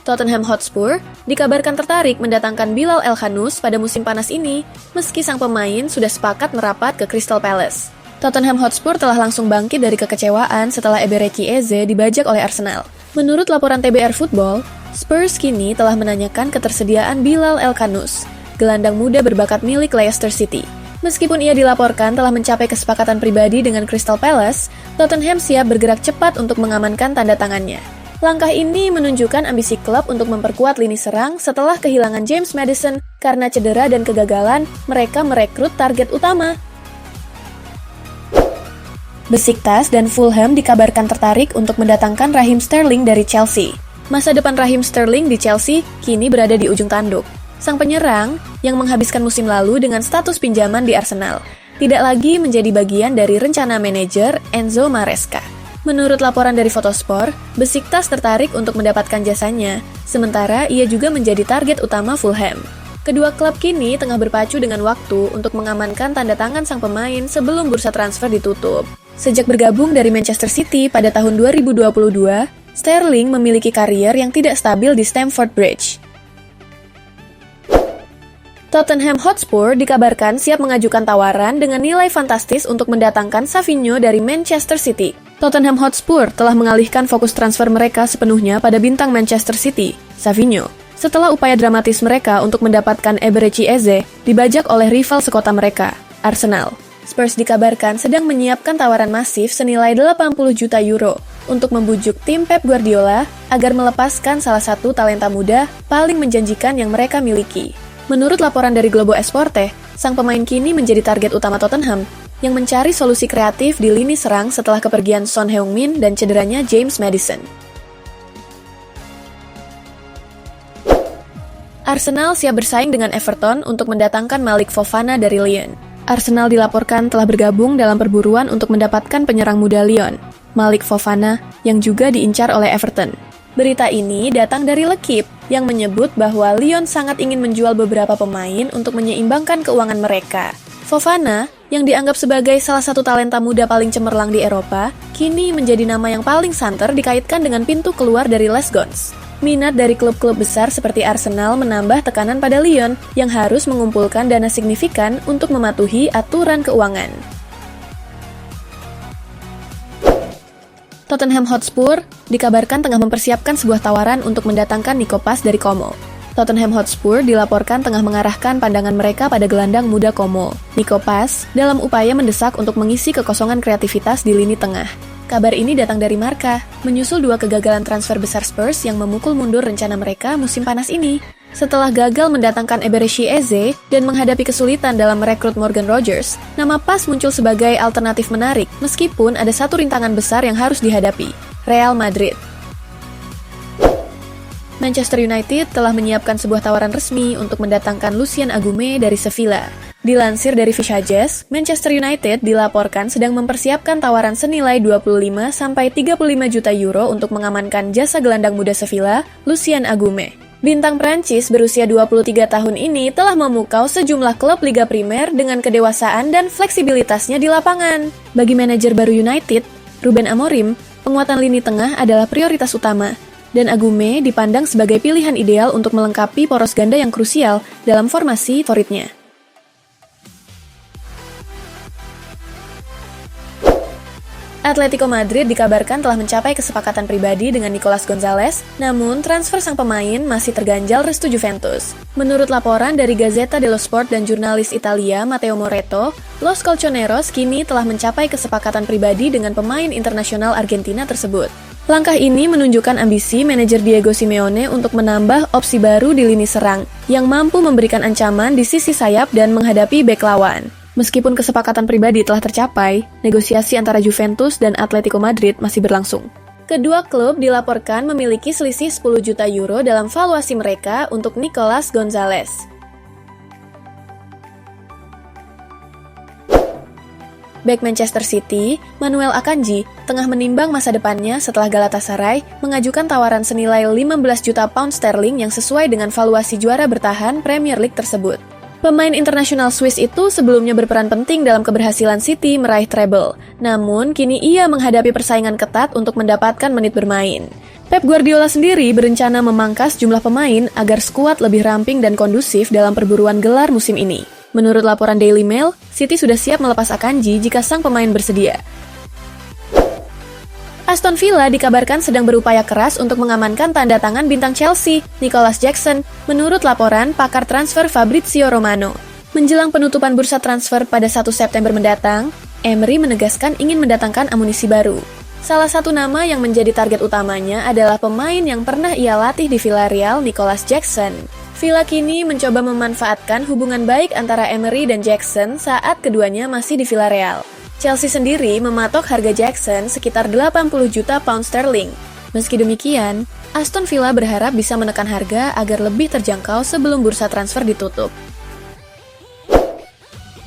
Tottenham Hotspur dikabarkan tertarik mendatangkan Bilal El-Khanous pada musim panas ini, meski sang pemain sudah sepakat merapat ke Crystal Palace. Tottenham Hotspur telah langsung bangkit dari kekecewaan setelah Eberechi Eze dibajak oleh Arsenal. Menurut laporan TBR Football, Spurs kini telah menanyakan ketersediaan Bilal El-Khanous, gelandang muda berbakat milik Leicester City. Meskipun ia dilaporkan telah mencapai kesepakatan pribadi dengan Crystal Palace, Tottenham siap bergerak cepat untuk mengamankan tanda tangannya. Langkah ini menunjukkan ambisi klub untuk memperkuat lini serang setelah kehilangan James Maddison karena cedera dan kegagalan mereka merekrut target utama. Besiktas dan Fulham dikabarkan tertarik untuk mendatangkan Raheem Sterling dari Chelsea. Masa depan Raheem Sterling di Chelsea kini berada di ujung tanduk. Sang penyerang yang menghabiskan musim lalu dengan status pinjaman di Arsenal tidak lagi menjadi bagian dari rencana manajer Enzo Maresca. Menurut laporan dari Fotosport, Besiktas tertarik untuk mendapatkan jasanya, sementara ia juga menjadi target utama Fulham. Kedua klub kini tengah berpacu dengan waktu untuk mengamankan tanda tangan sang pemain sebelum bursa transfer ditutup. Sejak bergabung dari Manchester City pada tahun 2022, Sterling memiliki karier yang tidak stabil di Stamford Bridge. Tottenham Hotspur dikabarkan siap mengajukan tawaran dengan nilai fantastis untuk mendatangkan Savinho dari Manchester City. Tottenham Hotspur telah mengalihkan fokus transfer mereka sepenuhnya pada bintang Manchester City, Savinho, setelah upaya dramatis mereka untuk mendapatkan Eberechi Eze dibajak oleh rival sekota mereka, Arsenal. Spurs dikabarkan sedang menyiapkan tawaran masif senilai 80 juta euro untuk membujuk tim Pep Guardiola agar melepaskan salah satu talenta muda paling menjanjikan yang mereka miliki. Menurut laporan dari Globo Esporte, sang pemain kini menjadi target utama Tottenham yang mencari solusi kreatif di lini serang setelah kepergian Son Heung-min dan cederanya James Maddison. Arsenal siap bersaing dengan Everton untuk mendatangkan Malik Fofana dari Lyon. Arsenal dilaporkan telah bergabung dalam perburuan untuk mendapatkan penyerang muda Lyon, Malik Fofana, yang juga diincar oleh Everton. Berita ini datang dari L'Équipe yang menyebut bahwa Lyon sangat ingin menjual beberapa pemain untuk menyeimbangkan keuangan mereka. Fofana, yang dianggap sebagai salah satu talenta muda paling cemerlang di Eropa, kini menjadi nama yang paling santer dikaitkan dengan pintu keluar dari Les Gons. Minat dari klub-klub besar seperti Arsenal menambah tekanan pada Lyon yang harus mengumpulkan dana signifikan untuk mematuhi aturan keuangan. Tottenham Hotspur dikabarkan tengah mempersiapkan sebuah tawaran untuk mendatangkan Nico Paz dari Como. Tottenham Hotspur dilaporkan tengah mengarahkan pandangan mereka pada gelandang muda Como, Nico Paz, dalam upaya mendesak untuk mengisi kekosongan kreativitas di lini tengah. Kabar ini datang dari Marca, menyusul dua kegagalan transfer besar Spurs yang memukul mundur rencana mereka musim panas ini. Setelah gagal mendatangkan Eberechi Eze dan menghadapi kesulitan dalam merekrut Morgan Rogers, nama Paz muncul sebagai alternatif menarik, meskipun ada satu rintangan besar yang harus dihadapi, Real Madrid. Manchester United telah menyiapkan sebuah tawaran resmi untuk mendatangkan Lucien Agume dari Sevilla. Dilansir dari Fishadges, Manchester United dilaporkan sedang mempersiapkan tawaran senilai 25-35 juta euro untuk mengamankan jasa gelandang muda Sevilla, Lucien Agume. Bintang Prancis berusia 23 tahun ini telah memukau sejumlah klub Liga Primer dengan kedewasaan dan fleksibilitasnya di lapangan. Bagi manajer baru United, Ruben Amorim, penguatan lini tengah adalah prioritas utama, dan Agume dipandang sebagai pilihan ideal untuk melengkapi poros ganda yang krusial dalam formasi favoritnya. Atletico Madrid dikabarkan telah mencapai kesepakatan pribadi dengan Nicolas Gonzalez, namun transfer sang pemain masih terganjal restu Juventus. Menurut laporan dari Gazzetta dello Sport dan jurnalis Italia Matteo Moretto, Los Colchoneros kini telah mencapai kesepakatan pribadi dengan pemain internasional Argentina tersebut. Langkah ini menunjukkan ambisi manajer Diego Simeone untuk menambah opsi baru di lini serang, yang mampu memberikan ancaman di sisi sayap dan menghadapi bek lawan. Meskipun kesepakatan pribadi telah tercapai, negosiasi antara Juventus dan Atletico Madrid masih berlangsung. Kedua klub dilaporkan memiliki selisih 10 juta euro dalam valuasi mereka untuk Nicolas Gonzalez. Bek Manchester City, Manuel Akanji, tengah menimbang masa depannya setelah Galatasaray mengajukan tawaran senilai 15 juta pound sterling yang sesuai dengan valuasi juara bertahan Premier League tersebut. Pemain internasional Swiss itu sebelumnya berperan penting dalam keberhasilan City meraih treble. Namun, kini ia menghadapi persaingan ketat untuk mendapatkan menit bermain. Pep Guardiola sendiri berencana memangkas jumlah pemain agar skuad lebih ramping dan kondusif dalam perburuan gelar musim ini. Menurut laporan Daily Mail, City sudah siap melepas Akanji jika sang pemain bersedia. Aston Villa dikabarkan sedang berupaya keras untuk mengamankan tanda tangan bintang Chelsea, Nicolas Jackson, menurut laporan pakar transfer Fabrizio Romano. Menjelang penutupan bursa transfer pada 1 September mendatang, Emery menegaskan ingin mendatangkan amunisi baru. Salah satu nama yang menjadi target utamanya adalah pemain yang pernah ia latih di Villarreal, Nicolas Jackson. Villa kini mencoba memanfaatkan hubungan baik antara Emery dan Jackson saat keduanya masih di Villarreal. Chelsea sendiri mematok harga Jackson sekitar 80 juta pound sterling. Meski demikian, Aston Villa berharap bisa menekan harga agar lebih terjangkau sebelum bursa transfer ditutup.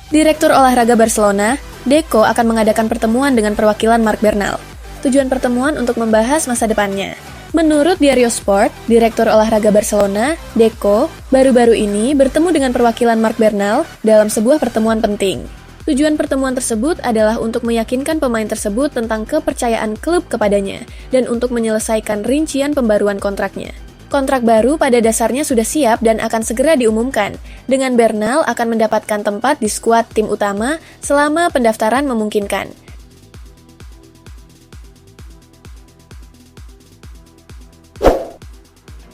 Direktur olahraga Barcelona, Deco akan mengadakan pertemuan dengan perwakilan Marc Bernal. Tujuan pertemuan untuk membahas masa depannya. Menurut Diario Sport, Direktur olahraga Barcelona, Deco, baru-baru ini bertemu dengan perwakilan Marc Bernal dalam sebuah pertemuan penting. Tujuan pertemuan tersebut adalah untuk meyakinkan pemain tersebut tentang kepercayaan klub kepadanya dan untuk menyelesaikan rincian pembaruan kontraknya. Kontrak baru pada dasarnya sudah siap dan akan segera diumumkan, dengan Bernal akan mendapatkan tempat di skuad tim utama selama pendaftaran memungkinkan.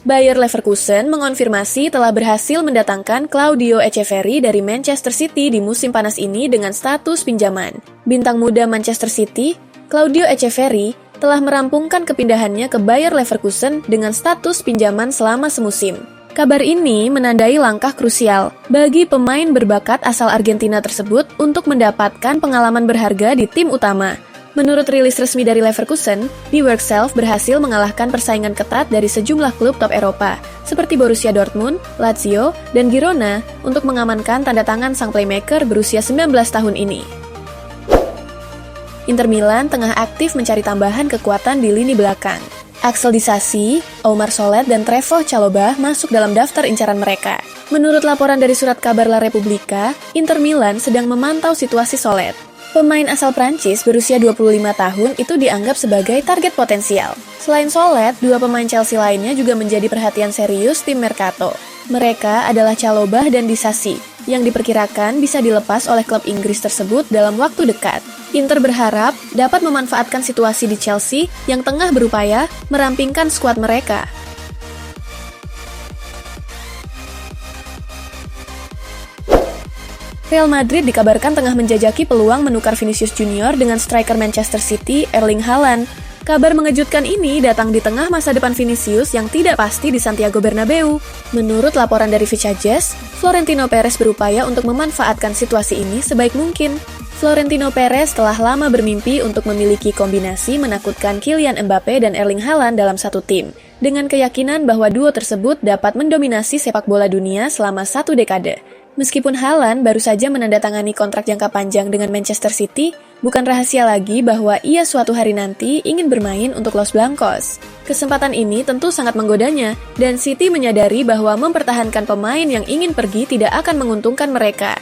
Bayer Leverkusen mengonfirmasi telah berhasil mendatangkan Claudio Echeverri dari Manchester City di musim panas ini dengan status pinjaman. Bintang muda Manchester City, Claudio Echeverri, telah merampungkan kepindahannya ke Bayer Leverkusen dengan status pinjaman selama semusim. Kabar ini menandai langkah krusial bagi pemain berbakat asal Argentina tersebut untuk mendapatkan pengalaman berharga di tim utama. Menurut rilis resmi dari Leverkusen, Die Werkself berhasil mengalahkan persaingan ketat dari sejumlah klub top Eropa, seperti Borussia Dortmund, Lazio, dan Girona, untuk mengamankan tanda tangan sang playmaker berusia 19 tahun ini. Inter Milan tengah aktif mencari tambahan kekuatan di lini belakang. Axel Disasi, Omar Solet, dan Trevoh Chalobah masuk dalam daftar incaran mereka. Menurut laporan dari surat kabar La Repubblica, Inter Milan sedang memantau situasi Solet. Pemain asal Prancis berusia 25 tahun itu dianggap sebagai target potensial. Selain Solet, dua pemain Chelsea lainnya juga menjadi perhatian serius tim Mercato. Mereka adalah Chalobah dan Disasi, yang diperkirakan bisa dilepas oleh klub Inggris tersebut dalam waktu dekat. Inter berharap dapat memanfaatkan situasi di Chelsea yang tengah berupaya merampingkan skuad mereka. Real Madrid dikabarkan tengah menjajaki peluang menukar Vinicius Junior dengan striker Manchester City, Erling Haaland. Kabar mengejutkan ini datang di tengah masa depan Vinicius yang tidak pasti di Santiago Bernabeu. Menurut laporan dari Vichajes, Florentino Perez berupaya untuk memanfaatkan situasi ini sebaik mungkin. Florentino Perez telah lama bermimpi untuk memiliki kombinasi menakutkan Kylian Mbappe dan Erling Haaland dalam satu tim, dengan keyakinan bahwa duo tersebut dapat mendominasi sepak bola dunia selama 1 dekade. Meskipun Haaland baru saja menandatangani kontrak jangka panjang dengan Manchester City, bukan rahasia lagi bahwa ia suatu hari nanti ingin bermain untuk Los Blancos. Kesempatan ini tentu sangat menggodanya, dan City menyadari bahwa mempertahankan pemain yang ingin pergi tidak akan menguntungkan mereka.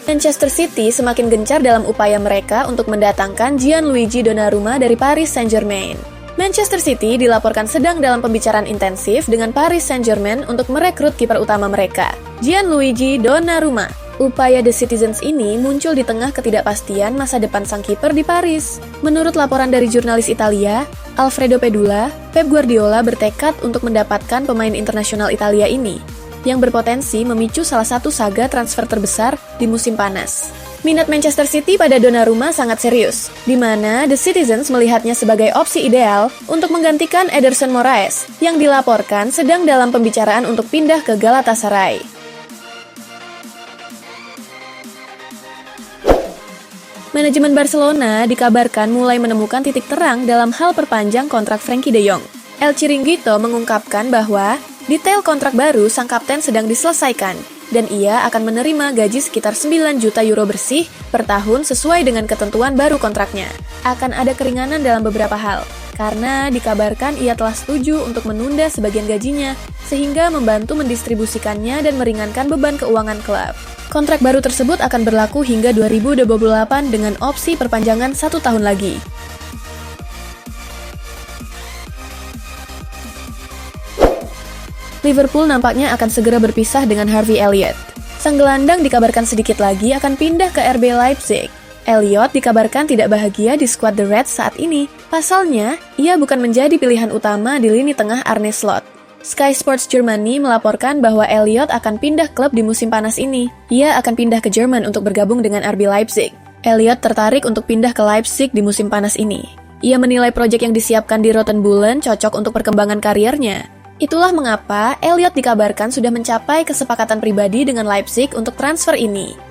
Manchester City semakin gencar dalam upaya mereka untuk mendatangkan Gianluigi Donnarumma dari Paris Saint-Germain. Manchester City dilaporkan sedang dalam pembicaraan intensif dengan Paris Saint-Germain untuk merekrut kiper utama mereka, Gianluigi Donnarumma. Upaya The Citizens ini muncul di tengah ketidakpastian masa depan sang kiper di Paris. Menurut laporan dari jurnalis Italia, Alfredo Pedula, Pep Guardiola bertekad untuk mendapatkan pemain internasional Italia ini, yang berpotensi memicu salah satu saga transfer terbesar di musim panas. Minat Manchester City pada Donnarumma sangat serius, di mana The Citizens melihatnya sebagai opsi ideal untuk menggantikan Ederson Moraes, yang dilaporkan sedang dalam pembicaraan untuk pindah ke Galatasaray. Manajemen Barcelona dikabarkan mulai menemukan titik terang dalam hal perpanjang kontrak Frenkie de Jong. El Chiringuito mengungkapkan bahwa detail kontrak baru sang kapten sedang diselesaikan, dan ia akan menerima gaji sekitar 9 juta euro bersih per tahun sesuai dengan ketentuan baru kontraknya. Akan ada keringanan dalam beberapa hal. karena dikabarkan ia telah setuju untuk menunda sebagian gajinya, sehingga membantu mendistribusikannya dan meringankan beban keuangan klub. Kontrak baru tersebut akan berlaku hingga 2028 dengan opsi perpanjangan 1 tahun lagi. Liverpool nampaknya akan segera berpisah dengan Harvey Elliott. Sang gelandang dikabarkan sedikit lagi akan pindah ke RB Leipzig. Elliott dikabarkan tidak bahagia di skuad The Reds saat ini. Pasalnya, ia bukan menjadi pilihan utama di lini tengah Arne Slot. Sky Sports Germany melaporkan bahwa Elliott akan pindah klub di musim panas ini. Ia akan pindah ke Jerman untuk bergabung dengan RB Leipzig. Elliott tertarik untuk pindah ke Leipzig di musim panas ini. Ia menilai proyek yang disiapkan di Rotenbullen cocok untuk perkembangan karirnya. Itulah mengapa Elliott dikabarkan sudah mencapai kesepakatan pribadi dengan Leipzig untuk transfer ini.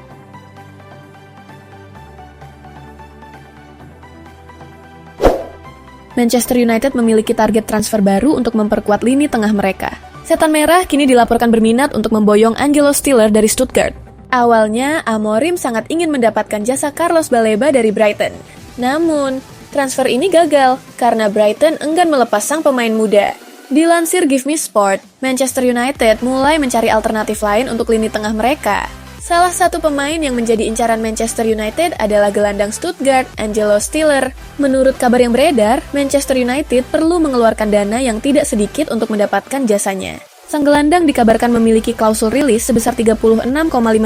Manchester United memiliki target transfer baru untuk memperkuat lini tengah mereka. Setan Merah kini dilaporkan berminat untuk memboyong Angelo Stiller dari Stuttgart. Awalnya, Amorim sangat ingin mendapatkan jasa Carlos Baleba dari Brighton. Namun, transfer ini gagal karena Brighton enggan melepas sang pemain muda. Dilansir Give Me Sport, Manchester United mulai mencari alternatif lain untuk lini tengah mereka. Salah satu pemain yang menjadi incaran Manchester United adalah gelandang Stuttgart, Angelo Stiller. Menurut kabar yang beredar, Manchester United perlu mengeluarkan dana yang tidak sedikit untuk mendapatkan jasanya. Sang gelandang dikabarkan memiliki klausul rilis sebesar 36,5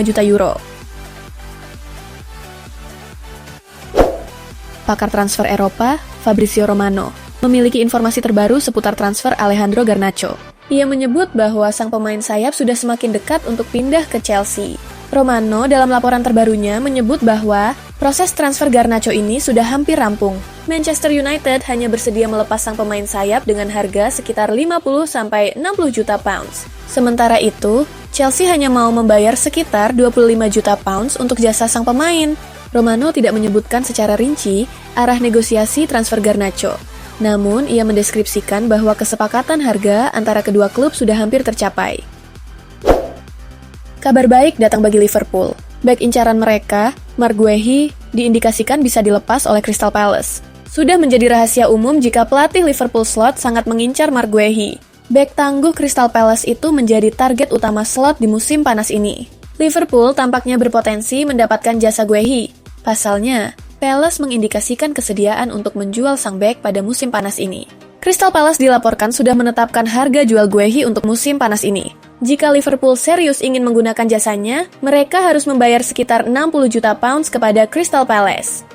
juta euro. Pakar transfer Eropa, Fabrizio Romano, memiliki informasi terbaru seputar transfer Alejandro Garnacho. Ia menyebut bahwa sang pemain sayap sudah semakin dekat untuk pindah ke Chelsea. Romano dalam laporan terbarunya menyebut bahwa proses transfer Garnacho ini sudah hampir rampung. Manchester United hanya bersedia melepas sang pemain sayap dengan harga sekitar 50-60 juta pounds. Sementara itu, Chelsea hanya mau membayar sekitar 25 juta pounds untuk jasa sang pemain. Romano tidak menyebutkan secara rinci arah negosiasi transfer Garnacho. Namun, ia mendeskripsikan bahwa kesepakatan harga antara kedua klub sudah hampir tercapai. Kabar baik datang bagi Liverpool. Bek incaran mereka, Marc Guehi, diindikasikan bisa dilepas oleh Crystal Palace. Sudah menjadi rahasia umum jika pelatih Liverpool Slot sangat mengincar Marc Guehi. Bek tangguh Crystal Palace itu menjadi target utama Slot di musim panas ini. Liverpool tampaknya berpotensi mendapatkan jasa Guehi. Pasalnya, Palace mengindikasikan kesediaan untuk menjual sang bek pada musim panas ini. Crystal Palace dilaporkan sudah menetapkan harga jual Guehi untuk musim panas ini. Jika Liverpool serius ingin menggunakan jasanya, mereka harus membayar sekitar 60 juta pounds kepada Crystal Palace.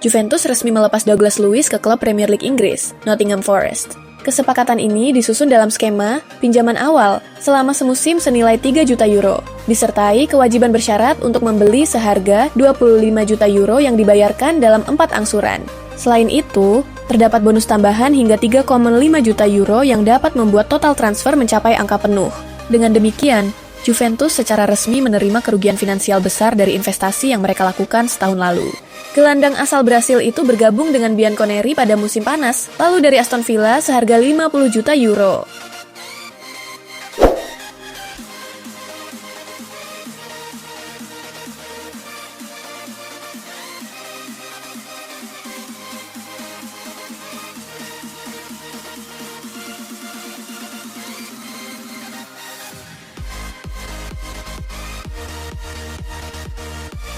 Juventus resmi melepas Douglas Luiz ke klub Premier League Inggris, Nottingham Forest. Kesepakatan ini disusun dalam skema pinjaman awal selama semusim senilai 3 juta euro, disertai kewajiban bersyarat untuk membeli seharga 25 juta euro yang dibayarkan dalam 4 angsuran. Selain itu, terdapat bonus tambahan hingga 3,5 juta euro yang dapat membuat total transfer mencapai angka penuh. Dengan demikian, Juventus secara resmi menerima kerugian finansial besar dari investasi yang mereka lakukan setahun lalu. Gelandang asal Brasil itu bergabung dengan Bianconeri pada musim panas, lalu dari Aston Villa seharga 50 juta euro.